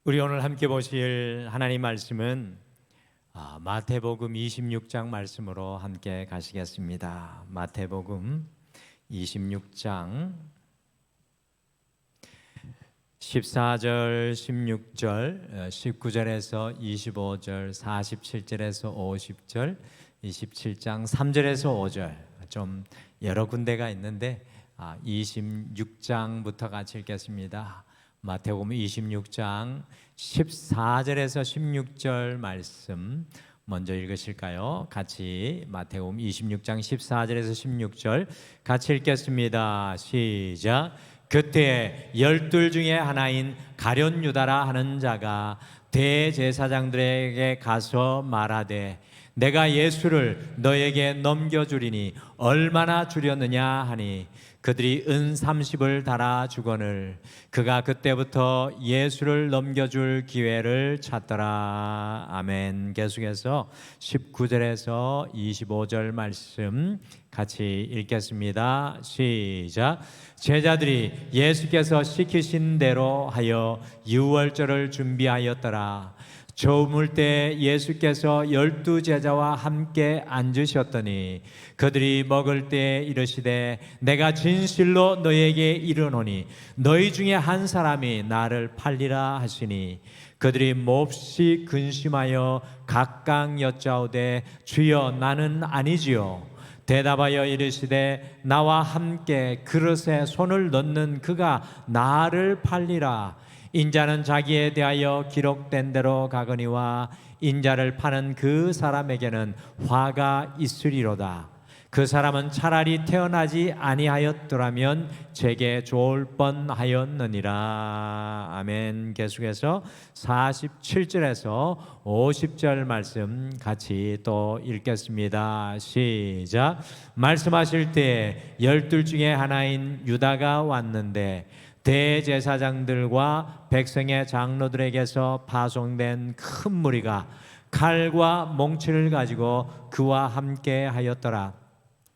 우리 오늘 함께 보실 하나님 말씀은 마태복음 26장 말씀으로 함께 가시겠습니다. 마태복음 26장 14절, 16절, 19절에서 25절, 47절에서 50절, 27장 3절에서 5절 좀 여러 군데가 있는데 26장부터 같이 읽겠습니다. 마태복음 26장 14절에서 16절 말씀 먼저 읽으실까요? 같이 마태복음 26장 14절에서 16절 같이 읽겠습니다. 시작. 그때 12 중에 하나인 가룟 유다라 하는 자가 대제사장들에게 가서 말하되 내가 예수를 너에게 넘겨주리니 얼마나 주려느냐 하니 그들이 은 30을 달아 주거늘 그가 그때부터 예수를 넘겨줄 기회를 찾더라. 아멘. 계속해서 19절에서 25절 말씀 같이 읽겠습니다. 시작. 제자들이 예수께서 시키신 대로 하여 유월절을 준비하였더라. 저물 때 예수께서 12 제자와 함께 앉으셨더니 그들이 먹을 때 이르시되 내가 진실로 너에게 이르노니 너희 중에 한 사람이 나를 팔리라 하시니 그들이 몹시 근심하여 각각 여짜오되 주여 나는 아니지요. 대답하여 이르시되 나와 함께 그릇에 손을 넣는 그가 나를 팔리라. 인자는 자기에 대하여 기록된 대로 가거니와 인자를 파는 그 사람에게는 화가 있으리로다. 그 사람은 차라리 태어나지 아니하였더라면 제게 좋을 뻔하였느니라. 아멘. 계속해서 47절에서 50절 말씀 같이 또 읽겠습니다. 시작. 말씀하실 때 12 중에 하나인 유다가 왔는데 대제사장들과 백성의 장로들에게서 파송된 큰 무리가 칼과 몽치를 가지고 그와 함께 하였더라.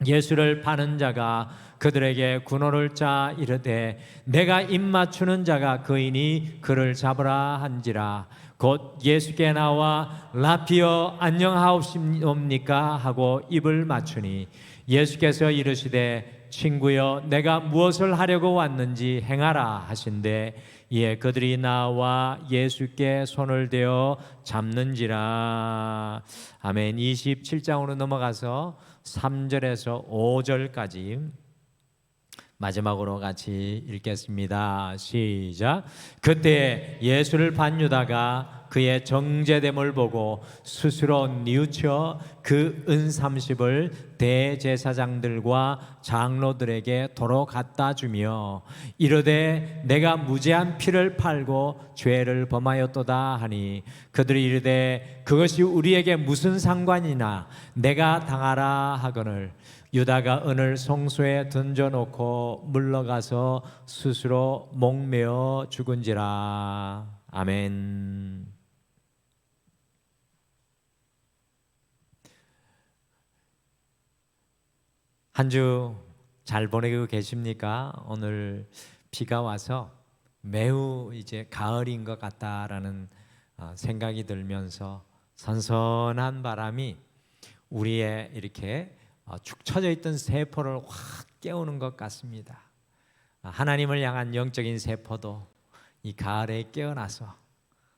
예수를 파는 자가 그들에게 군호를 짜 이르되 내가 입 맞추는 자가 그이니 그를 잡으라 한지라. 곧 예수께 나와 라피어 안녕하옵니까 하고 입을 맞추니 예수께서 이르시되 친구여 내가 무엇을 하려고 왔는지 행하라 하신대 이에 그들이 나와 예수께 손을 대어 잡는지라. 아멘. 27장으로 넘어가서 3절에서 5절까지 마지막으로 같이 읽겠습니다. 시작. 그때 예수를 판 유다가 그의 정죄됨을 보고 스스로 뉘우쳐 그 은 30을 대제사장들과 장로들에게 도로 갖다 주며 이르되 내가 무죄한 피를 팔고 죄를 범하였도다 하니 그들이 이르되 그것이 우리에게 무슨 상관이나 내가 당하라 하거늘 유다가 은을 송수에 던져놓고 물러가서 스스로 목매어 죽은지라. 아멘. 한 주 잘 보내고 계십니까? 오늘 비가 와서 매우 이제 가을인 것 같다라는 생각이 들면서 선선한 바람이 우리의 이렇게 축 처져 있던 세포를 확 깨우는 것 같습니다. 하나님을 향한 영적인 세포도 이 가을에 깨어나서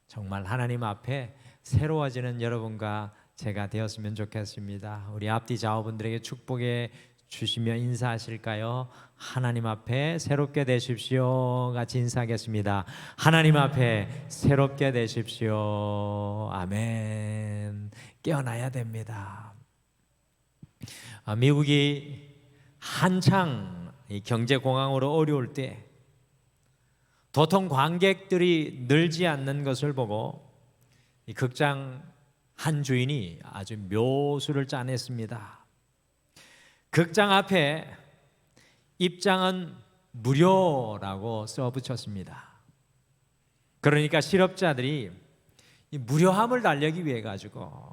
정말 하나님 앞에 새로워지는 여러분과 제가 되었으면 좋겠습니다. 우리 앞뒤 좌우분들에게 축복해 주시며 인사하실까요? 하나님 앞에 새롭게 되십시오. 같이 인사하겠습니다. 하나님 앞에 새롭게 되십시오. 아멘. 깨어나야 됩니다. 미국이 한창 경제공황으로 어려울 때 도통 관객들이 늘지 않는 것을 보고 이 극장 한 주인이 아주 묘수를 짜냈습니다. 극장 앞에 입장은 무료라고 써붙였습니다. 그러니까 실업자들이 이 무료함을 달래기 위해 가지고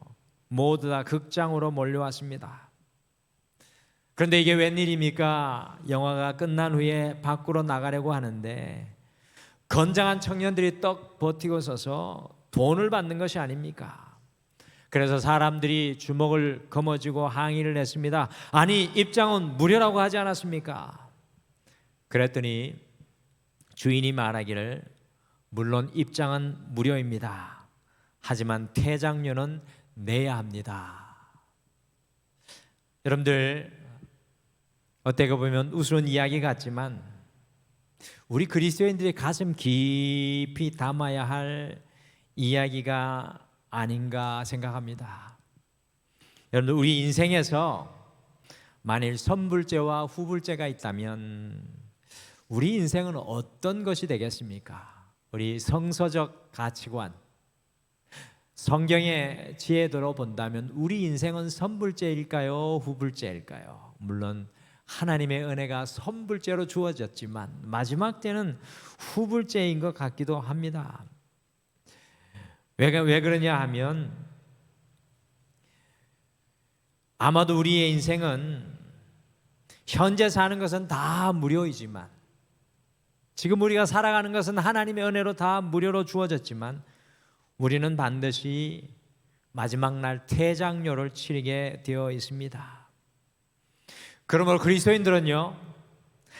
모두 다 극장으로 몰려왔습니다. 그런데 이게 웬일입니까? 영화가 끝난 후에 밖으로 나가려고 하는데 건장한 청년들이 떡 버티고 서서 돈을 받는 것이 아닙니까? 그래서 사람들이 주먹을 거머쥐고 항의를 했습니다. 아니, 입장은 무료라고 하지 않았습니까? 그랬더니 주인이 말하기를 물론 입장은 무료입니다. 하지만 퇴장료는 내야 합니다. 여러분들, 어떻게 보면 우스운 이야기 같지만 우리 그리스도인들의 가슴 깊이 담아야 할 이야기가 아닌가 생각합니다. 여러분들, 우리 인생에서 만일 선불제와 후불제가 있다면 우리 인생은 어떤 것이 되겠습니까? 우리 성서적 가치관, 성경의 지혜도로 본다면 우리 인생은 선불제일까요? 후불제일까요? 물론 하나님의 은혜가 선불제로 주어졌지만 마지막 때는 후불제인 것 같기도 합니다. 왜 그러냐 하면 아마도 우리의 인생은 현재 사는 것은 다 무료이지만, 지금 우리가 살아가는 것은 하나님의 은혜로 다 무료로 주어졌지만 우리는 반드시 마지막 날 퇴장료를 치르게 되어 있습니다. 그러므로 그리스도인들은요,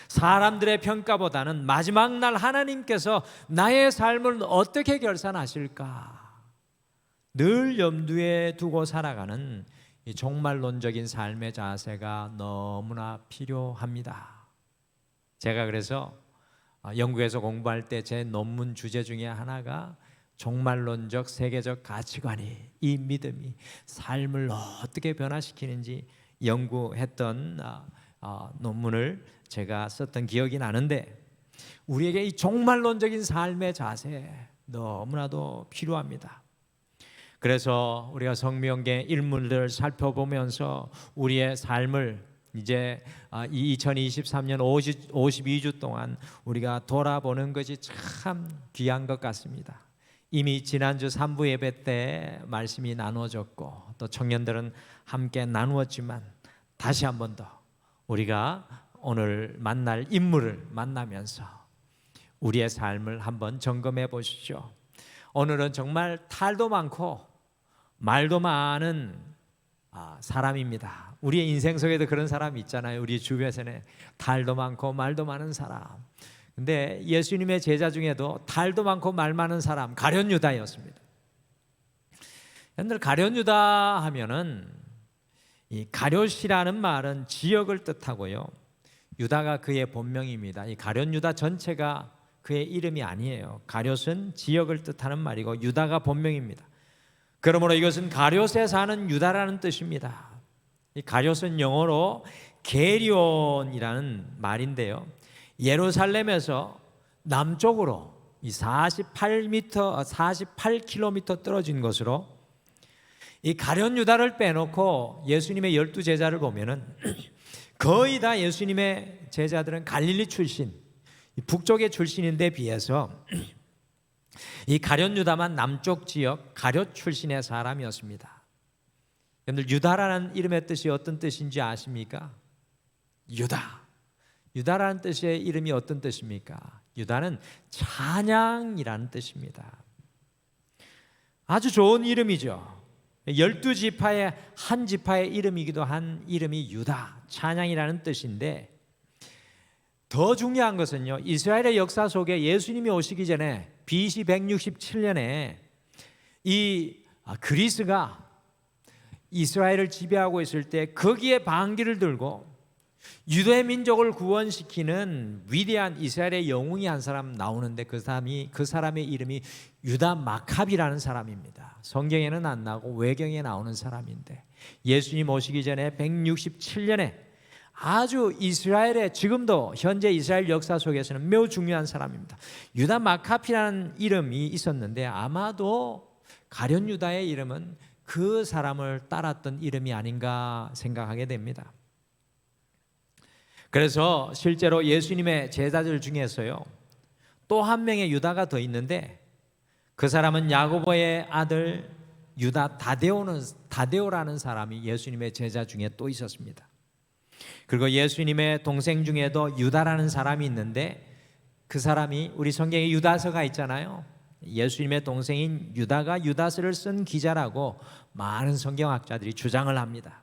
사람들의 평가보다는 마지막 날 하나님께서 나의 삶을 어떻게 결산하실까 늘 염두에 두고 살아가는 이 종말론적인 삶의 자세가 너무나 필요합니다. 제가 그래서 영국에서 공부할 때 제 논문 주제 중에 하나가 종말론적 세계적 가치관이, 이 믿음이 삶을 어떻게 변화시키는지 연구했던 논문을 제가 썼던 기억이 나는데, 우리에게 이 종말론적인 삶의 자세 너무나도 필요합니다. 그래서 우리가 성경의 인물들을 살펴보면서 우리의 삶을 이제 2023년 52주 동안 우리가 돌아보는 것이 참 귀한 것 같습니다. 이미 지난주 3부 예배 때 말씀이 나누어졌고 또 청년들은 함께 나누었지만 다시 한 번 더 우리가 오늘 만날 인물을 만나면서 우리의 삶을 한번 점검해 보시죠. 오늘은 정말 탈도 많고 말도 많은 사람입니다. 우리의 인생 속에도 그런 사람이 있잖아요. 우리 주변에 탈도 많고 말도 많은 사람. 근데 예수님의 제자 중에도 탈도 많고 말 많은 사람, 가룟 유다였습니다. 여러분들, 가룟 유다 하면은 이 가룟이라는 말은 지역을 뜻하고요, 유다가 그의 본명입니다. 이 가룟 유다 전체가 그의 이름이 아니에요. 가룟은 지역을 뜻하는 말이고 유다가 본명입니다. 그러므로 이것은 가룟에 사는 유다라는 뜻입니다. 이 가룟은 영어로 게리온이라는 말인데요, 예루살렘에서 남쪽으로 이 48km 떨어진 곳으로, 이 가룟 유다를 빼놓고 예수님의 12제자를 보면은 거의 다 예수님의 제자들은 갈릴리 출신, 북쪽의 출신인데 비해서 이 가룟 유다만 남쪽 지역 가룟 출신의 사람이었습니다. 여러분들, 유다라는 이름의 뜻이 어떤 뜻인지 아십니까? 유다라는 뜻의 이름이 어떤 뜻입니까? 유다는 찬양이라는 뜻입니다. 아주 좋은 이름이죠. 12지파의 한 지파의 이름이기도 한 이름이 유다, 찬양이라는 뜻인데, 더 중요한 것은요, 이스라엘의 역사 속에 예수님이 오시기 전에 BC 167년에 이 그리스가 이스라엘을 지배하고 있을 때 거기에 반기를 들고 유대 민족을 구원시키는 위대한 이스라엘의 영웅이 한 사람 나오는데 그 사람의 이름이 유다 마카비라는 사람입니다. 성경에는 안 나오고 외경에 나오는 사람인데, 예수님 오시기 전에 167년에 아주 이스라엘의, 지금도 현재 이스라엘 역사 속에서는 매우 중요한 사람입니다. 유다 마카비라는 이름이 있었는데 아마도 가룟 유다의 이름은 그 사람을 따랐던 이름이 아닌가 생각하게 됩니다. 그래서 실제로 예수님의 제자들 중에서요, 또 한 명의 유다가 더 있는데 그 사람은 야고보의 아들 유다 다데오라는 사람이 예수님의 제자 중에 또 있었습니다. 그리고 예수님의 동생 중에도 유다라는 사람이 있는데 그 사람이 우리 성경에 유다서가 있잖아요. 예수님의 동생인 유다가 유다서를 쓴 기자라고 많은 성경학자들이 주장을 합니다.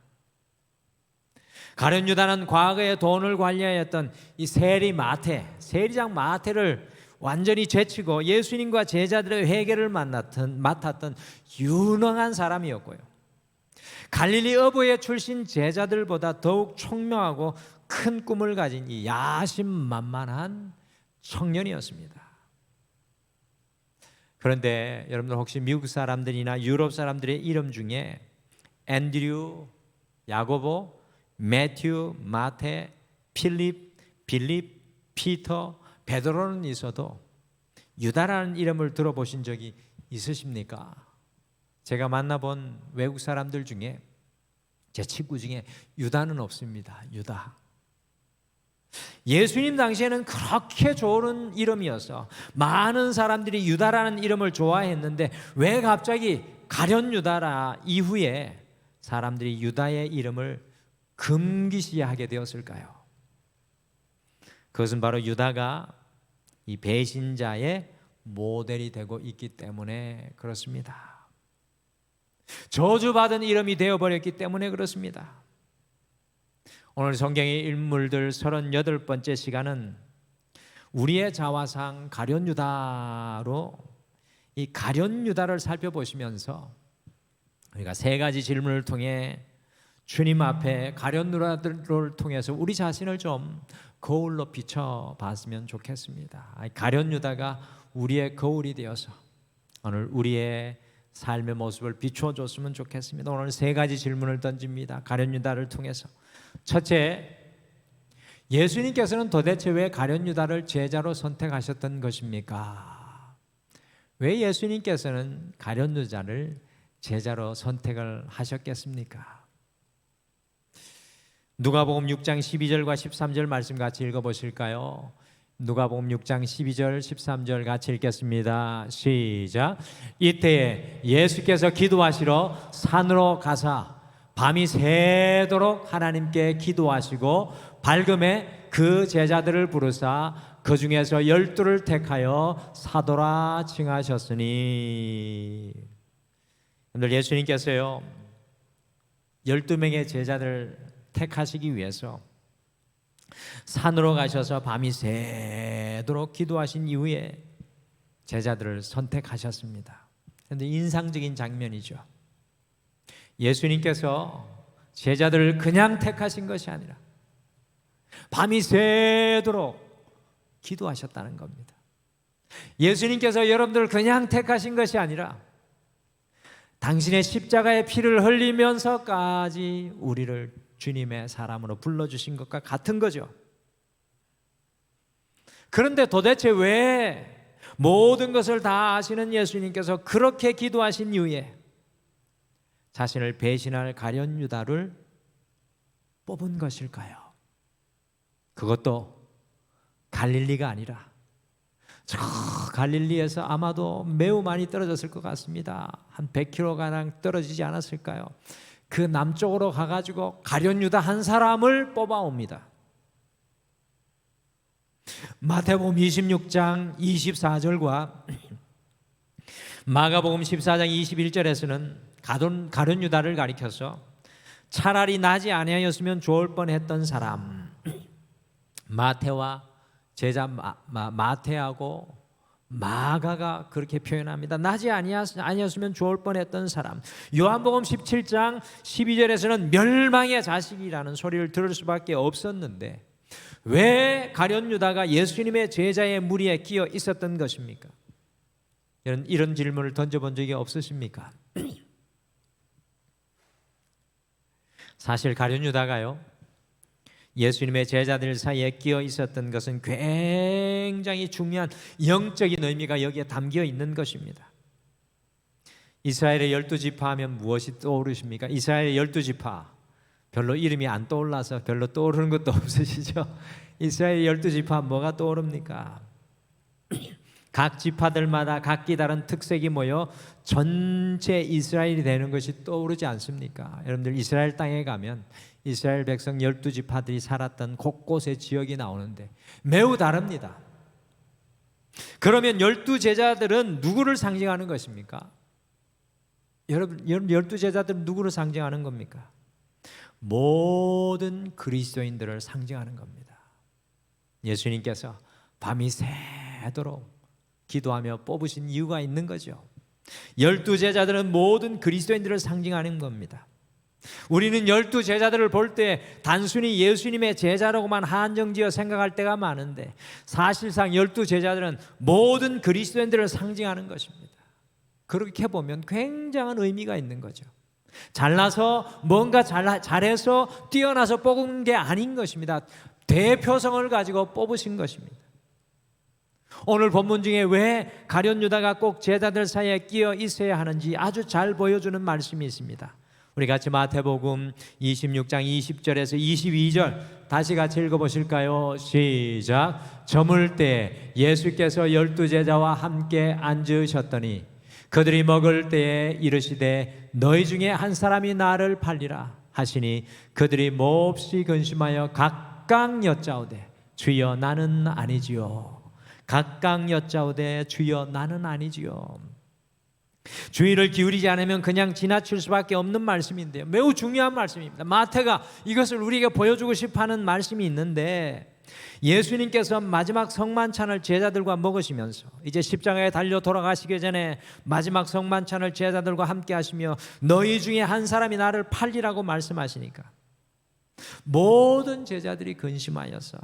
가룟 유다는 과거에 돈을 관리하였던 이 세리장 마태를 완전히 제치고 예수님과 제자들의 회개를 맡았던 유능한 사람이었고요. 갈릴리 어부의 출신 제자들보다 더욱 총명하고 큰 꿈을 가진 이 야심만만한 청년이었습니다. 그런데 여러분들 혹시 미국 사람들이나 유럽 사람들의 이름 중에 앤드류, 야고보, 매튜, 마테, 빌립, 피터, 베드로는 있어도 유다라는 이름을 들어보신 적이 있으십니까? 제가 만나본 외국 사람들 중에 제 친구 중에 유다는 없습니다. 유다. 예수님 당시에는 그렇게 좋은 이름이어서 많은 사람들이 유다라는 이름을 좋아했는데 왜 갑자기 가룟 유다라 이후에 사람들이 유다의 이름을 금기시하게 되었을까요? 그것은 바로 유다가 이 배신자의 모델이 되고 있기 때문에 그렇습니다. 저주받은 이름이 되어버렸기 때문에 그렇습니다. 오늘 성경의 인물들 38번째 시간은 우리의 자화상 가룟 유다로 이 가룟 유다를 살펴보시면서 우리가 세 가지 질문을 통해 주님 앞에 가룟 유다들을 통해서 우리 자신을 좀 거울로 비춰봤으면 좋겠습니다. 가룟 유다가 우리의 거울이 되어서 오늘 우리의 삶의 모습을 비춰줬으면 좋겠습니다. 오늘 세 가지 질문을 던집니다. 가룟 유다를 통해서. 첫째, 예수님께서는 도대체 왜 가룟 유다를 제자로 선택하셨던 것입니까? 왜 예수님께서는 가룟 유다를 제자로 선택을 하셨겠습니까? 누가복음 6장 12절과 13절 말씀 같이 읽어보실까요? 누가복음 6장 12절 13절 같이 읽겠습니다. 시작. 이때에 예수께서 기도하시러 산으로 가사 밤이 새도록 하나님께 기도하시고 밝음에 그 제자들을 부르사 그 중에서 12를 택하여 사도라 칭하셨으니. 여러분들, 예수님께서요 12명의 제자들 택하시기 위해서 산으로 가셔서 밤이 새도록 기도하신 이후에 제자들을 선택하셨습니다. 그런데 인상적인 장면이죠. 예수님께서 제자들을 그냥 택하신 것이 아니라 밤이 새도록 기도하셨다는 겁니다. 예수님께서 여러분들을 그냥 택하신 것이 아니라 당신의 십자가의 피를 흘리면서까지 우리를 주님의 사람으로 불러주신 것과 같은 거죠. 그런데 도대체 왜 모든 것을 다 아시는 예수님께서 그렇게 기도하신 이후에 자신을 배신할 가룟 유다를 뽑은 것일까요? 그것도 갈릴리가 아니라 저 갈릴리에서 아마도 매우 많이 떨어졌을 것 같습니다. 한 100km가량 떨어지지 않았을까요? 그 남쪽으로 가가지고 가룟 유다 한 사람을 뽑아옵니다. 마태복음 26장 24절과 마가복음 14장 21절에서는 가룟 유다를 가리켜서 차라리 나지 아니하였으면 좋을 뻔했던 사람, 마태와 제자 마태하고 마가가 그렇게 표현합니다. 나지 아니었으면 좋을 뻔했던 사람. 요한복음 17장 12절에서는 멸망의 자식이라는 소리를 들을 수밖에 없었는데 왜 가룟 유다가 예수님의 제자의 무리에 끼어 있었던 것입니까? 이런 질문을 던져본 적이 없으십니까? 사실 가룟 유다가요 예수님의 제자들 사이에 끼어 있었던 것은 굉장히 중요한 영적인 의미가 여기에 담겨 있는 것입니다. 이스라엘의 12지파 하면 무엇이 떠오르십니까? 이스라엘의 12지파 별로 이름이 안 떠올라서 별로 떠오르는 것도 없으시죠? 이스라엘의 12지파 뭐가 떠오릅니까? 각 지파들마다 각기 다른 특색이 모여 전체 이스라엘이 되는 것이 떠오르지 않습니까? 여러분들 이스라엘 땅에 가면 이스라엘 백성 12지파들이 살았던 곳곳의 지역이 나오는데 매우 다릅니다. 그러면 12제자들은 누구를 상징하는 것입니까? 여러분 12제자들은 누구를 상징하는 겁니까? 모든 그리스도인들을 상징하는 겁니다. 예수님께서 밤이 새도록 기도하며 뽑으신 이유가 있는 거죠. 12제자들은 모든 그리스도인들을 상징하는 겁니다. 우리는 12제자들을 볼 때 단순히 예수님의 제자라고만 한정지어 생각할 때가 많은데, 사실상 12제자들은 모든 그리스도인들을 상징하는 것입니다. 그렇게 보면 굉장한 의미가 있는 거죠. 잘나서 뭔가 잘해서 뛰어나서 뽑은 게 아닌 것입니다. 대표성을 가지고 뽑으신 것입니다. 오늘 본문 중에 왜 가룟 유다가 꼭 제자들 사이에 끼어 있어야 하는지 아주 잘 보여주는 말씀이 있습니다. 우리 같이 마태복음 26장 20절에서 22절 다시 같이 읽어보실까요? 시작. 저물 때 예수께서 12제자와 함께 앉으셨더니 그들이 먹을 때에 이르시되 너희 중에 한 사람이 나를 팔리라 하시니 그들이 몹시 근심하여 각각 여짜오되 주여 나는 아니지요. 각각 여짜오되 주여 나는 아니지요. 주의를 기울이지 않으면 그냥 지나칠 수밖에 없는 말씀인데요, 매우 중요한 말씀입니다. 마태가 이것을 우리에게 보여주고 싶어하는 말씀이 있는데, 예수님께서 마지막 성만찬을 제자들과 먹으시면서 이제 십자가에 달려 돌아가시기 전에 마지막 성만찬을 제자들과 함께 하시며 너희 중에 한 사람이 나를 팔리라고 말씀하시니까 모든 제자들이 근심하여서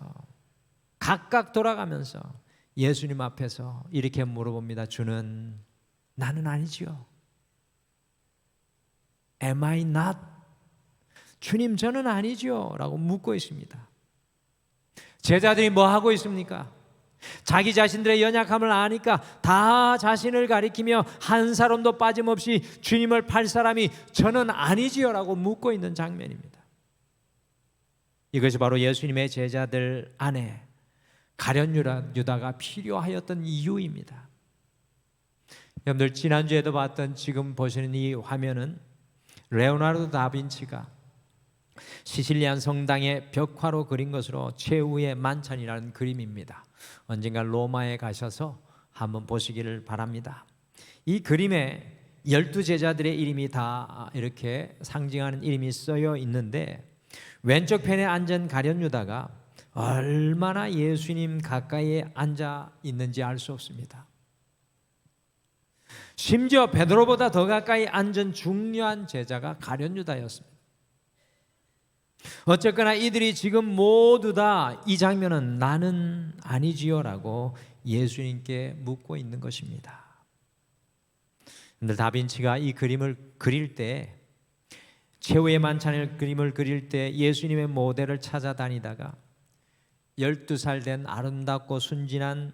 각각 돌아가면서 예수님 앞에서 이렇게 물어봅니다. 주는 나는 아니지요. Am I not? 주님 저는 아니지요 라고 묻고 있습니다. 제자들이 뭐 하고 있습니까? 자기 자신들의 연약함을 아니까 다 자신을 가리키며 한 사람도 빠짐없이 주님을 팔 사람이 저는 아니지요 라고 묻고 있는 장면입니다. 이것이 바로 예수님의 제자들 안에 가룟 유다가 필요하였던 이유입니다. 여러분들 지난주에도 봤던 지금 보시는 이 화면은 레오나르도 다빈치가 시실리안 성당의 벽화로 그린 것으로 최후의 만찬이라는 그림입니다. 언젠가 로마에 가셔서 한번 보시기를 바랍니다. 이 그림에 12제자들의 이름이 다 이렇게 상징하는 이름이 쓰여 있는데, 왼쪽 편에 앉은 가룟 유다가 얼마나 예수님 가까이에 앉아 있는지 알 수 없습니다. 심지어 베드로보다 더 가까이 앉은 중요한 제자가 가룟 유다였습니다. 어쨌거나 이들이 지금 모두 다 이 장면은 나는 아니지요 라고 예수님께 묻고 있는 것입니다. 근데 다빈치가 이 그림을 그릴 때, 최후의 만찬의 그림을 그릴 때 예수님의 모델을 찾아다니다가 12살 된 아름답고 순진한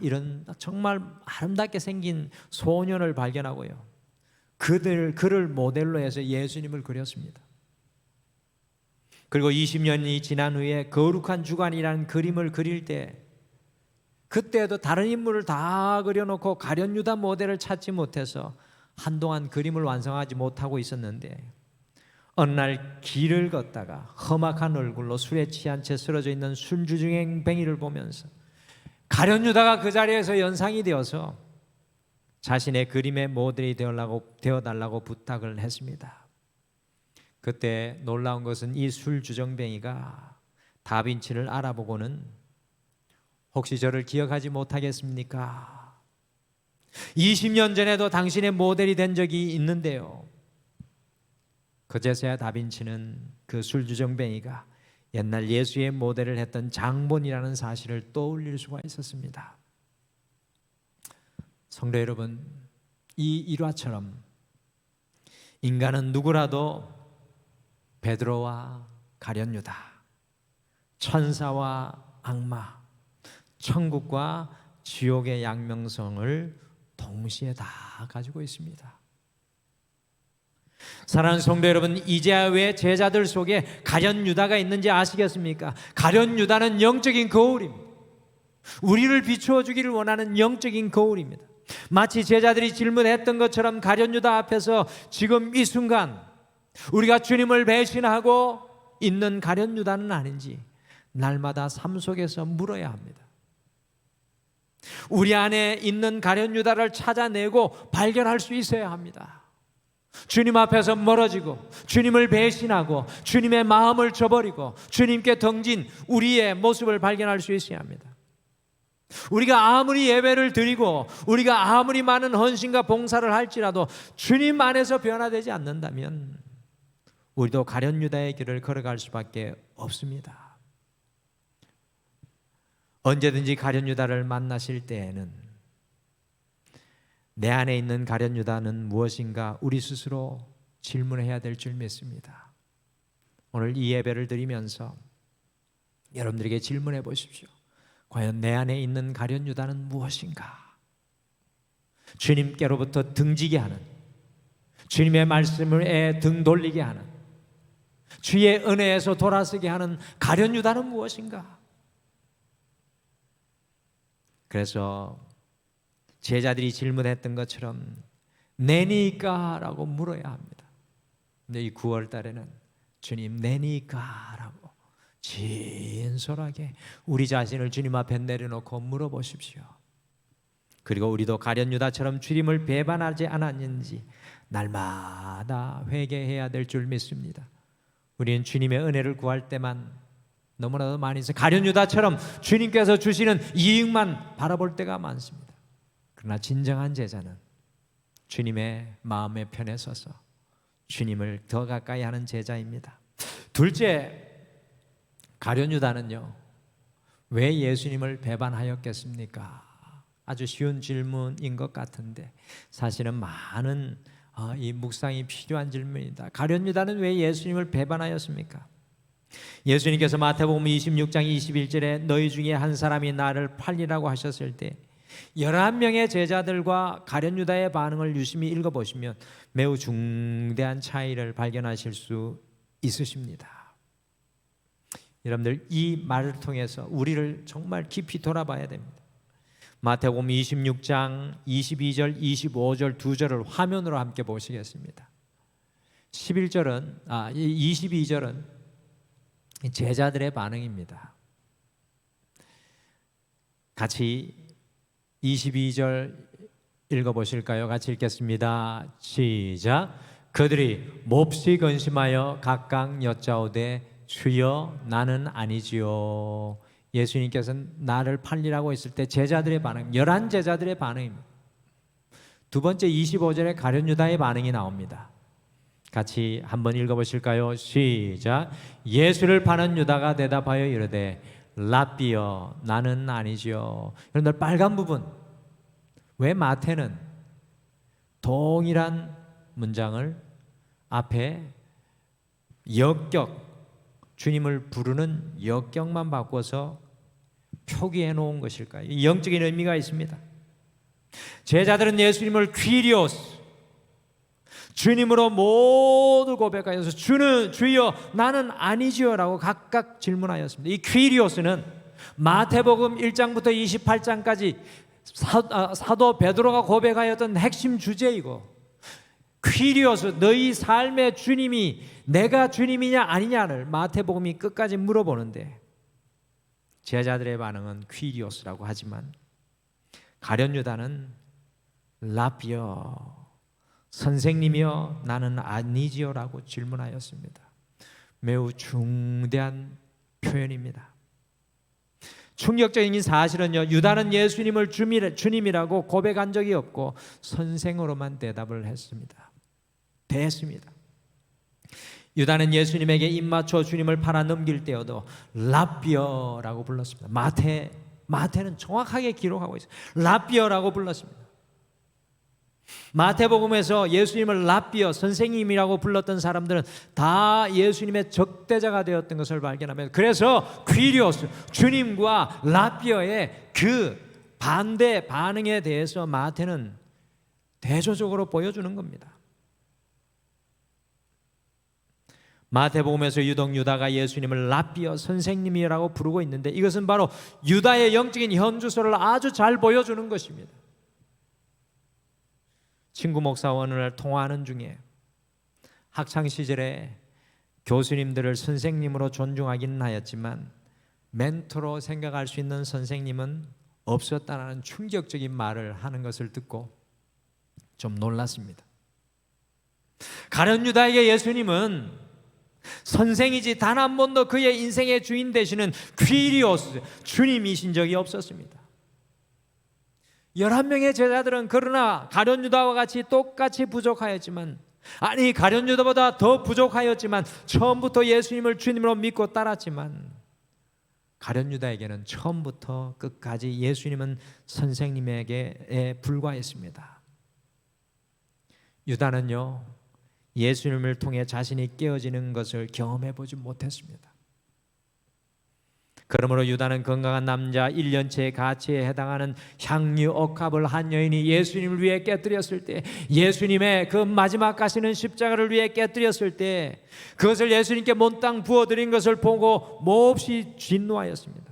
이런 정말 아름답게 생긴 소년을 발견하고요, 그를 모델로 해서 예수님을 그렸습니다. 그리고 20년이 지난 후에 거룩한 주간이라는 그림을 그릴 때, 그때도 다른 인물을 다 그려놓고 가룟 유다 모델을 찾지 못해서 한동안 그림을 완성하지 못하고 있었는데, 어느 날 길을 걷다가 험악한 얼굴로 술에 취한 채 쓰러져 있는 술주정뱅이를 보면서 가룟 유다가 그 자리에서 연상이 되어서 자신의 그림의 모델이 되어달라고 부탁을 했습니다. 그때 놀라운 것은 이 술주정뱅이가 다빈치를 알아보고는 혹시 저를 기억하지 못하겠습니까? 20년 전에도 당신의 모델이 된 적이 있는데요. 그제서야 다빈치는 그 술주정뱅이가 옛날 예수의 모델을 했던 장본이라는 사실을 떠올릴 수가 있었습니다. 성도 여러분, 이 일화처럼 인간은 누구라도 베드로와 가룟 유다, 천사와 악마, 천국과 지옥의 양명성을 동시에 다 가지고 있습니다. 사랑하는 성도 여러분, 이제야 왜 제자들 속에 가룟 유다가 있는지 아시겠습니까? 가룟 유다는 영적인 거울입니다. 우리를 비추어 주기를 원하는 영적인 거울입니다. 마치 제자들이 질문했던 것처럼 가룟 유다 앞에서 지금 이 순간 우리가 주님을 배신하고 있는 가룟 유다는 아닌지 날마다 삶 속에서 물어야 합니다. 우리 안에 있는 가룟 유다를 찾아내고 발견할 수 있어야 합니다. 주님 앞에서 멀어지고 주님을 배신하고 주님의 마음을 저버리고 주님께 던진 우리의 모습을 발견할 수 있어야 합니다. 우리가 아무리 예배를 드리고 우리가 아무리 많은 헌신과 봉사를 할지라도 주님 안에서 변화되지 않는다면 우리도 가룟 유다의 길을 걸어갈 수밖에 없습니다. 언제든지 가룟 유다를 만나실 때에는 내 안에 있는 가룟 유다는 무엇인가 우리 스스로 질문해야 될 줄 믿습니다. 오늘 이 예배를 드리면서 여러분들에게 질문해 보십시오. 과연 내 안에 있는 가룟 유다는 무엇인가? 주님께로부터 등지게 하는, 주님의 말씀에 등 돌리게 하는, 주의 은혜에서 돌아서게 하는 가룟 유다는 무엇인가? 그래서 제자들이 질문했던 것처럼 내니까라고 물어야 합니다. 근데 이 9월 달에는 주님 내니까라고 진솔하게 우리 자신을 주님 앞에 내려놓고 물어보십시오. 그리고 우리도 가룟 유다처럼 주님을 배반하지 않았는지 날마다 회개해야 될 줄 믿습니다. 우리는 주님의 은혜를 구할 때만 너무나도 많이 있어요. 가룟 유다처럼 주님께서 주시는 이익만 바라볼 때가 많습니다. 그러나 진정한 제자는 주님의 마음의 편에 서서 주님을 더 가까이 하는 제자입니다. 둘째, 가룟 유다는요, 왜 예수님을 배반하였겠습니까? 아주 쉬운 질문인 것 같은데 사실은 많은 이 묵상이 필요한 질문이다. 가룟 유다는 왜 예수님을 배반하였습니까? 예수님께서 마태복음 26장 21절에 너희 중에 한 사람이 나를 팔리라고 하셨을 때 11명의 제자들과 가룟 유다의 반응을 유심히 읽어보시면 매우 중대한 차이를 발견하실 수 있으십니다. 여러분들 이 말을 통해서 우리를 정말 깊이 돌아봐야 됩니다. 마태복음 26장 22절 25절 두 절을 화면으로 함께 보시겠습니다. 22절은 제자들의 반응입니다. 같이 22절 읽어보실까요? 같이 읽겠습니다. 시작. 그들이 몹시 근심하여 각각 여짜오되 주여 나는 아니지요. 예수님께서는 나를 팔리라고 했을 때 제자들의 반응, 11제자들의 반응입니다. 두 번째 25절에 가룟 유다의 반응이 나옵니다. 같이 한번 읽어보실까요? 시작. 예수를 파는 유다가 대답하여 이르되 랍비여 나는 아니지요. 여러분들 빨간 부분, 왜 마태는 동일한 문장을 앞에 역격, 주님을 부르는 역격만 바꿔서 표기해 놓은 것일까요? 영적인 의미가 있습니다. 제자들은 예수님을 퀴리오스, 주님으로 모두 고백하여서 주여 나는 아니지요 라고 각각 질문하였습니다. 이 퀴리오스는 마태복음 1장부터 28장까지 사도 베드로가 고백하였던 핵심 주제이고, 퀴리오스 너희 삶의 주님이 내가 주님이냐 아니냐를 마태복음이 끝까지 물어보는데 제자들의 반응은 퀴리오스라고 하지만 가룟 유다는 랍비여 선생님이여 나는 아니지요 라고 질문하였습니다. 매우 중대한 표현입니다. 충격적인 사실은요, 유다는 예수님을 주님이라고 고백한 적이 없고 선생으로만 대답을 했습니다. 유다는 예수님에게 입맞춰 주님을 팔아 넘길 때여도 랍비어라고 불렀습니다. 마태는 정확하게 기록하고 있어요. 랍비어라고 불렀습니다. 마태복음에서 예수님을 랍비어 선생님이라고 불렀던 사람들은 다 예수님의 적대자가 되었던 것을 발견하면, 그래서 퀴리오스 주님과 랍비어의 그 반대 반응에 대해서 마태는 대조적으로 보여주는 겁니다. 마태복음에서 유독 유다가 예수님을 랍비어 선생님이라고 부르고 있는데 이것은 바로 유다의 영적인 현주소를 아주 잘 보여주는 것입니다. 친구 목사와 어느 날 통화하는 중에 학창시절에 교수님들을 선생님으로 존중하기는 하였지만 멘토로 생각할 수 있는 선생님은 없었다는 충격적인 말을 하는 것을 듣고 좀 놀랐습니다. 가룟 유다에게 예수님은 선생이지 단 한 번도 그의 인생의 주인 되시는 퀴리오스 주님이신 적이 없었습니다. 11명의 제자들은 그러나 가룟 유다와 같이 똑같이 부족하였지만, 아니 가룟 유다보다 더 부족하였지만 처음부터 예수님을 주님으로 믿고 따랐지만, 가룟 유다에게는 처음부터 끝까지 예수님은 선생님에게 불과했습니다. 유다는요, 예수님을 통해 자신이 깨어지는 것을 경험해 보지 못했습니다. 그러므로 유다는 건강한 남자 1년치의 가치에 해당하는 향유 억합을 한 여인이 예수님을 위해 깨뜨렸을 때, 예수님의 그 마지막 가시는 십자가를 위해 깨뜨렸을 때 그것을 예수님께 몬땅 부어드린 것을 보고 몹시 진노하였습니다.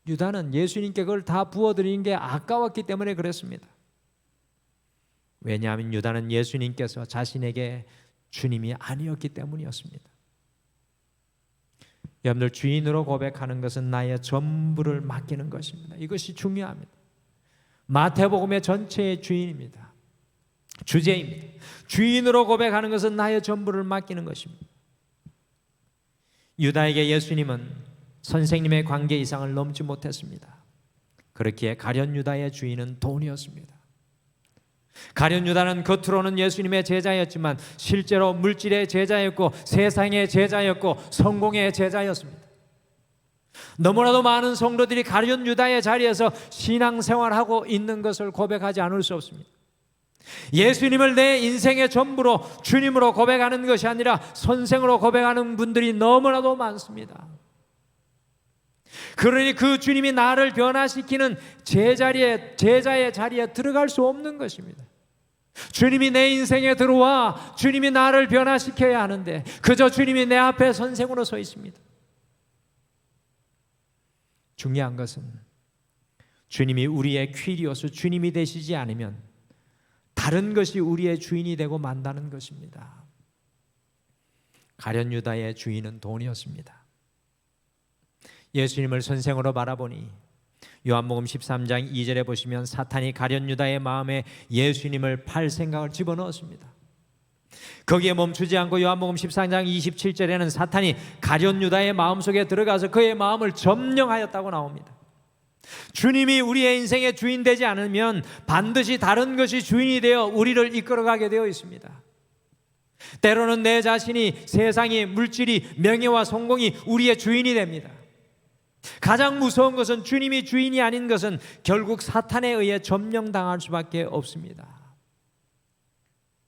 유다는 예수님께 그걸 다 부어드린 게 아까웠기 때문에 그랬습니다. 왜냐하면 유다는 예수님께서 자신에게 주님이 아니었기 때문이었습니다. 여러분들, 주인으로 고백하는 것은 나의 전부를 맡기는 것입니다. 이것이 중요합니다. 마태복음의 전체의 주인입니다. 주제입니다. 주인으로 고백하는 것은 나의 전부를 맡기는 것입니다. 유다에게 예수님은 선생님의 관계 이상을 넘지 못했습니다. 그렇기에 가룟 유다의 주인은 돈이었습니다. 가룟 유다는 겉으로는 예수님의 제자였지만 실제로 물질의 제자였고 세상의 제자였고 성공의 제자였습니다. 너무나도 많은 성도들이 가룟 유다의 자리에서 신앙생활하고 있는 것을 고백하지 않을 수 없습니다. 예수님을 내 인생의 전부로 주님으로 고백하는 것이 아니라 선생으로 고백하는 분들이 너무나도 많습니다. 그러니 그 주님이 나를 변화시키는 제자의 자리에 들어갈 수 없는 것입니다. 주님이 내 인생에 들어와 주님이 나를 변화시켜야 하는데 그저 주님이 내 앞에 선생으로 서 있습니다. 중요한 것은 주님이 우리의 퀴리오스 주님이 되시지 않으면 다른 것이 우리의 주인이 되고 만다는 것입니다. 가룟 유다의 주인은 돈이었습니다. 예수님을 선생으로 바라보니 요한복음 13장 2절에 보시면 사탄이 가룟 유다의 마음에 예수님을 팔 생각을 집어넣었습니다. 거기에 멈추지 않고 요한복음 14장 27절에는 사탄이 가룟 유다의 마음속에 들어가서 그의 마음을 점령하였다고 나옵니다. 주님이 우리의 인생의 주인 되지 않으면 반드시 다른 것이 주인이 되어 우리를 이끌어가게 되어 있습니다. 때로는 내 자신이, 세상이, 물질이, 명예와 성공이 우리의 주인이 됩니다. 가장 무서운 것은 주님이 주인이 아닌 것은 결국 사탄에 의해 점령당할 수밖에 없습니다.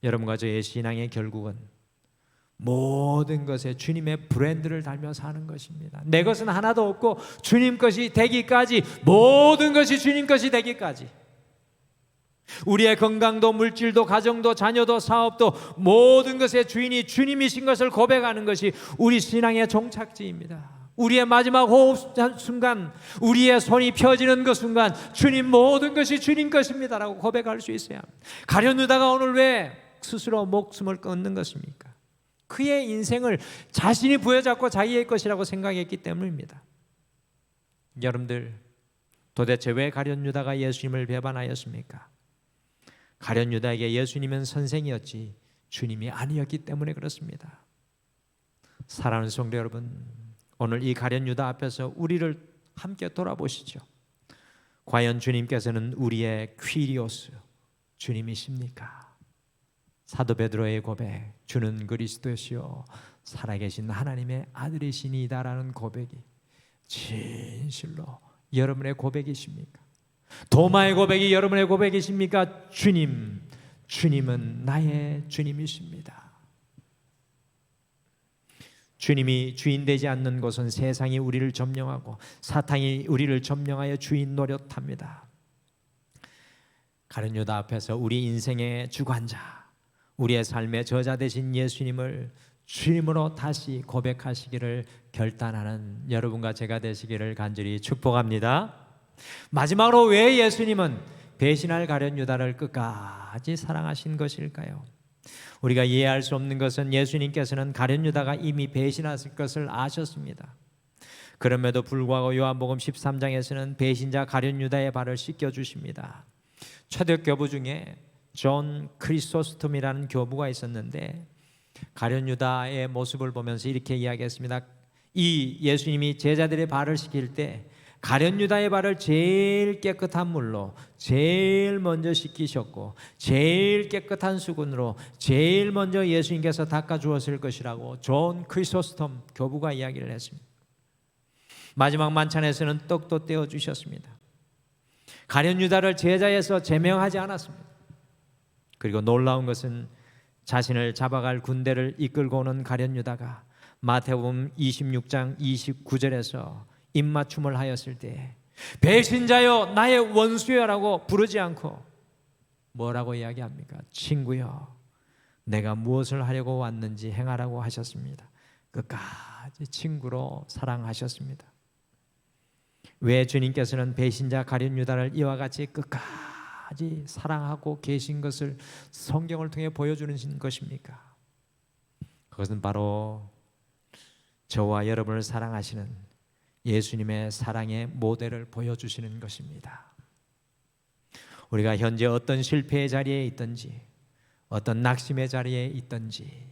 여러분과 저의 신앙의 결국은 모든 것에 주님의 브랜드를 달며 사는 것입니다. 내 것은 하나도 없고 주님 것이 되기까지, 모든 것이 주님 것이 되기까지, 우리의 건강도 물질도 가정도 자녀도 사업도 모든 것의 주인이 주님이신 것을 고백하는 것이 우리 신앙의 종착지입니다. 우리의 마지막 호흡 순간, 우리의 손이 펴지는 그 순간 주님, 모든 것이 주님 것입니다라고 고백할 수 있어야 합니다. 가룟 유다가 오늘 왜 스스로 목숨을 끊는 것입니까? 그의 인생을 자신이 부여잡고 자기의 것이라고 생각했기 때문입니다. 여러분들, 도대체 왜 가룟 유다가 예수님을 배반하였습니까? 가룟 유다에게 예수님은 선생이었지 주님이 아니었기 때문에 그렇습니다. 사랑하는 성도 여러분, 오늘 이 가룟 유다 앞에서 우리를 함께 돌아보시죠. 과연 주님께서는 우리의 퀴리오스 주님이십니까? 사도 베드로의 고백, 주는 그리스도시요 살아계신 하나님의 아들이시니다라는 고백이 진실로 여러분의 고백이십니까? 도마의 고백이 여러분의 고백이십니까? 주님은 나의 주님이십니다. 주님이 주인 되지 않는 곳은 세상이 우리를 점령하고 사탄이 우리를 점령하여 주인 노릇합니다. 가룟 유다 앞에서 우리 인생의 주관자, 우리의 삶의 저자 되신 예수님을 주님으로 다시 고백하시기를 결단하는 여러분과 제가 되시기를 간절히 축복합니다. 마지막으로 왜 예수님은 배신할 가룟 유다를 끝까지 사랑하신 것일까요? 우리가 이해할 수 없는 것은 예수님께서는 가룟 유다가 이미 배신했을 것을 아셨습니다. 그럼에도 불구하고 요한복음 13장에서는 배신자 가룟 유다의 발을 씻겨 주십니다. 초대 교부 중에 존 크리소스톰이라는 교부가 있었는데 가룟 유다의 모습을 보면서 이렇게 이야기했습니다. 이 예수님이 제자들의 발을 씻길 때 가룟 유다의 발을 제일 깨끗한 물로 제일 먼저 씻기셨고 제일 깨끗한 수건으로 제일 먼저 예수님께서 닦아 주었을 것이라고 존 크리소스톰 교부가 이야기를 했습니다. 마지막 만찬에서는 떡도 떼어 주셨습니다. 가룟 유다를 제자에서 제명하지 않았습니다. 그리고 놀라운 것은 자신을 잡아갈 군대를 이끌고 오는 가룟 유다가 마태복음 26장 29절에서 입맞춤을 하였을 때 배신자여 나의 원수여라고 부르지 않고 뭐라고 이야기합니까? 친구여 내가 무엇을 하려고 왔는지 행하라고 하셨습니다. 끝까지 친구로 사랑하셨습니다. 왜 주님께서는 배신자 가룟 유다를 이와 같이 끝까지 사랑하고 계신 것을 성경을 통해 보여주는 것입니까? 그것은 바로 저와 여러분을 사랑하시는 예수님의 사랑의 모델을 보여주시는 것입니다. 우리가 현재 어떤 실패의 자리에 있든지 어떤 낙심의 자리에 있든지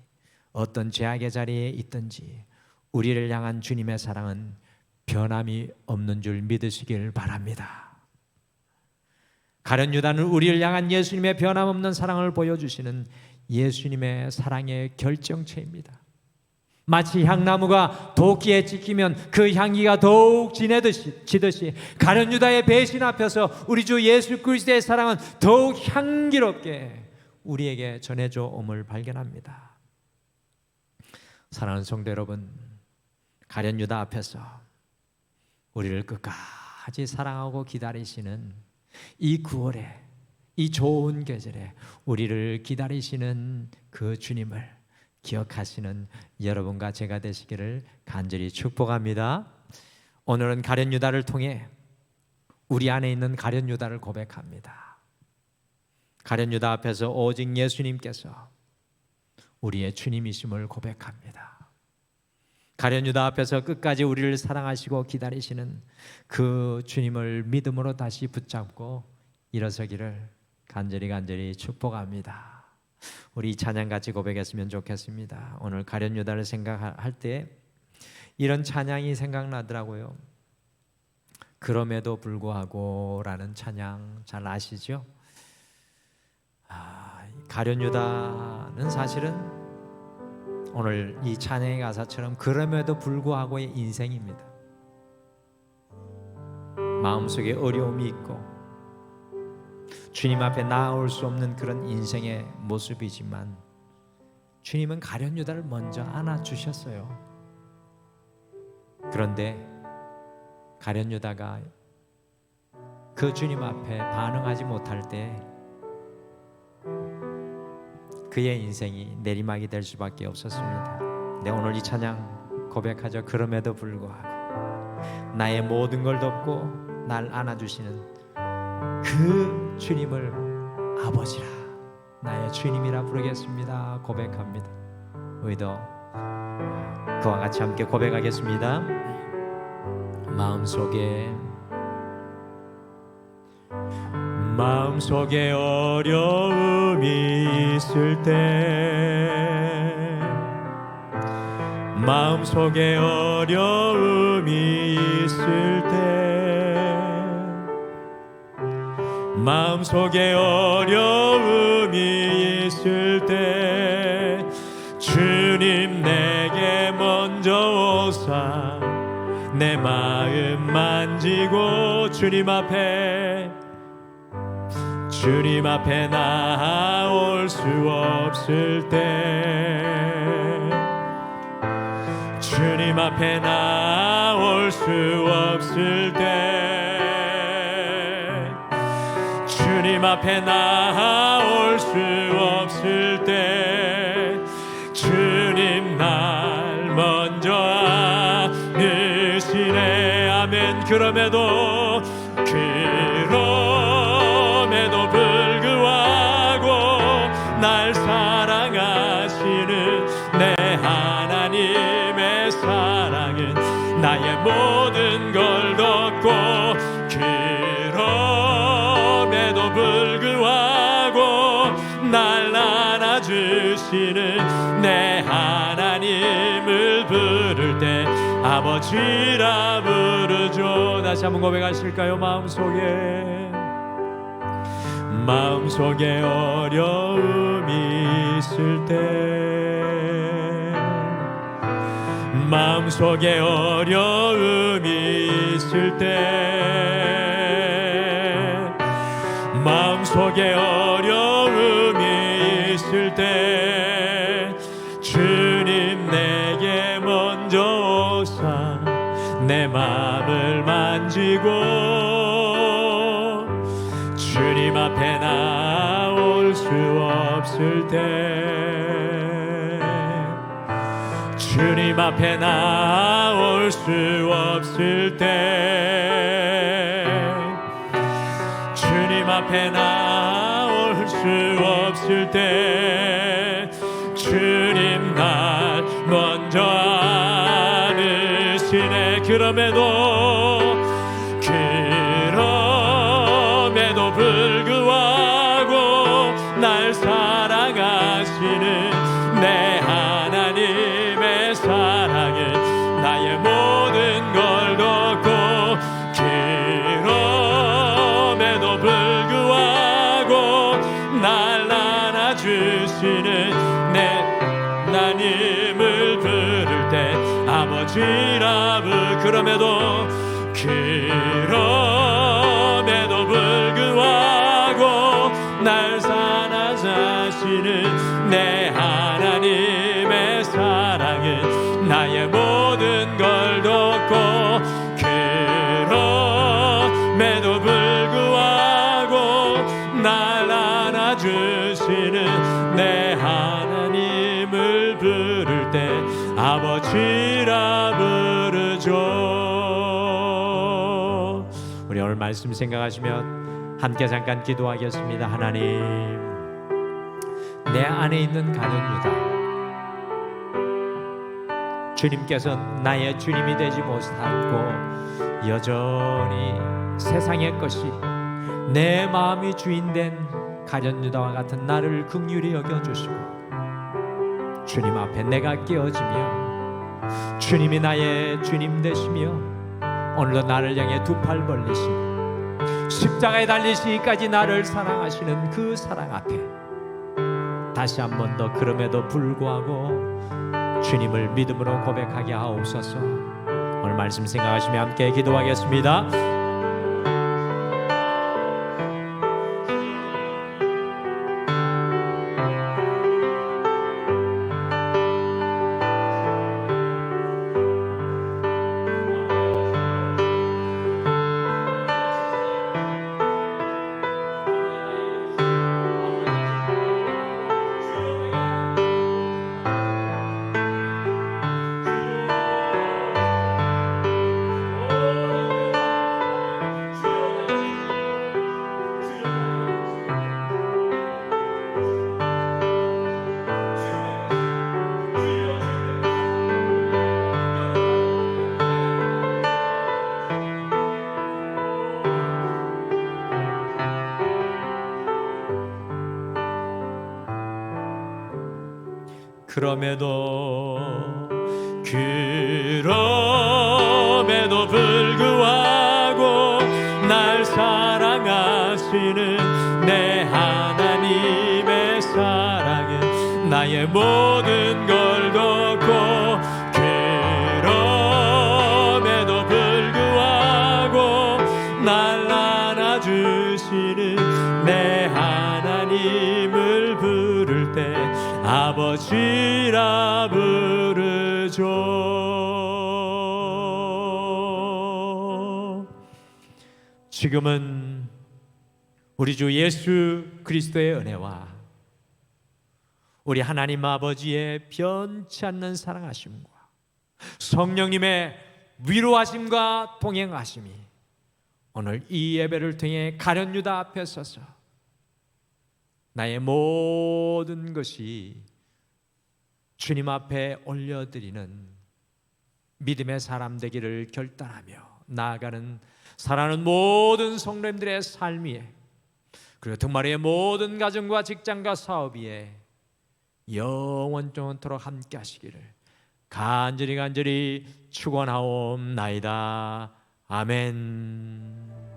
어떤 죄악의 자리에 있든지 우리를 향한 주님의 사랑은 변함이 없는 줄 믿으시길 바랍니다. 가룟 유다는 우리를 향한 예수님의 변함없는 사랑을 보여주시는 예수님의 사랑의 결정체입니다. 마치 향나무가 도끼에 찍히면 그 향기가 더욱 지듯이 가룟 유다의 배신 앞에서 우리 주 예수 그리스도의 사랑은 더욱 향기롭게 우리에게 전해져 옴을 발견합니다. 사랑하는 성도 여러분, 가룟 유다 앞에서 우리를 끝까지 사랑하고 기다리시는 이 9월에 이 좋은 계절에 우리를 기다리시는 그 주님을 기억하시는 여러분과 제가 되시기를 간절히 축복합니다. 오늘은 가룟 유다를 통해 우리 안에 있는 가룟 유다를 고백합니다. 가룟 유다 앞에서 오직 예수님께서 우리의 주님이심을 고백합니다. 가룟 유다 앞에서 끝까지 우리를 사랑하시고 기다리시는 그 주님을 믿음으로 다시 붙잡고 일어서기를 간절히 축복합니다. 우리 찬양 같이 고백했으면 좋겠습니다. 오늘 가룟 유다를 생각할 때 이런 찬양이 생각나더라고요. 그럼에도 불구하고 라는 찬양 잘 아시죠? 가룟 유다는 사실은 오늘 이 찬양의 가사처럼 그럼에도 불구하고의 인생입니다. 마음속에 어려움이 있고 주님 앞에 나아올 수 없는 그런 인생의 모습이지만 주님은 가룟 유다를 먼저 안아주셨어요. 그런데 가룟 유다가 그 주님 앞에 반응하지 못할 때 그의 인생이 내리막이 될 수밖에 없었습니다. 근데 오늘 이 찬양 고백하죠. 그럼에도 불구하고 나의 모든 걸 덮고 날 안아주시는 그 주님을 아버지라 나의 주님이라 부르겠습니다. 고백합니다. 우리도 그와 같이 함께 고백하겠습니다. 마음속에 어려움이 있을 때 마음속에 어려움이 있을 때 마음속에 어려움이 있을 때 주님 내게 먼저 오사 내 마음 만지고 주님 앞에 나아올 수 없을 때 주님 앞에 나아올 수 없을 때 주님 앞에 나아올 수 없을 때 주님 날 먼저 안으시네. 아멘. 그럼에도 불구하고 날 사랑하시는 내 하나님의 사랑은 나의 모든 주시는 내 하나님을 부를 때 아버지라 부르죠. 다시 한번 고백하실까요? 마음속에 어려움이 있을 때, 마음속에 어려움이 있을 때, 마음속에 어려움이 있을 때 주님 내게 먼저 오사 내 마음을 만지고 주님 앞에 나올 수 없을 때, 주님 앞에 나올 수 없을 때, 주님 앞에 나올 수 없을 때 주님 날 먼저 안으시네. 그럼에도 불구하고 날 사랑하시는 내 하나님의 사랑은 나의 모든 걸 덮고, 그럼에도 불구하고 날 안아주시는 내 하나님을 부를 때 아버지라 그럼에도 불구하고 날 사랑하시는 내 하나님의 사랑은 나의 모든 걸 덮고, 그럼에도 불구하고 날 안아주시는 내 하나님을 부를 때 아버지라 부르죠. 우리 오늘 말씀 생각하시면 함께 잠깐 기도하겠습니다. 하나님, 내 안에 있는 가련 유다, 주님께서 나의 주님이 되지 못하고 여전히 세상의 것이 내 마음이 주인된 가련 유다와 같은 나를 긍휼히 여겨주시고 주님 앞에 내가 깨어지며 주님이 나의 주님 되시며 오늘도 나를 향해 두 팔 벌리시고 십자가에 달리시기까지 나를 사랑하시는 그 사랑 앞에 다시 한 번 더 그럼에도 불구하고 주님을 믿음으로 고백하게 하옵소서. 오늘 말씀 생각하시며 함께 기도하겠습니다. 그럼에도 불구하고 날 사랑하시는 내 하나님의 사랑은 나의 모든 걸 덮고, 그럼에도 불구하고 날 안아주시는 내 하나님을 부를 때 아버지라 부르죠. 지금은 우리 주 예수 그리스도의 은혜와 우리 하나님 아버지의 변치 않는 사랑하심과 성령님의 위로하심과 동행하심이 오늘 이 예배를 통해 가련 유다 앞에 서서 나의 모든 것이 주님 앞에 올려드리는 믿음의 사람 되기를 결단하며 나아가는 사랑하는 모든 성도님들의 삶 위에, 그리고 등마리의 모든 가정과 직장과 사업 위에 영원토록 함께 하시기를 간절히 축원하옵나이다. 아멘.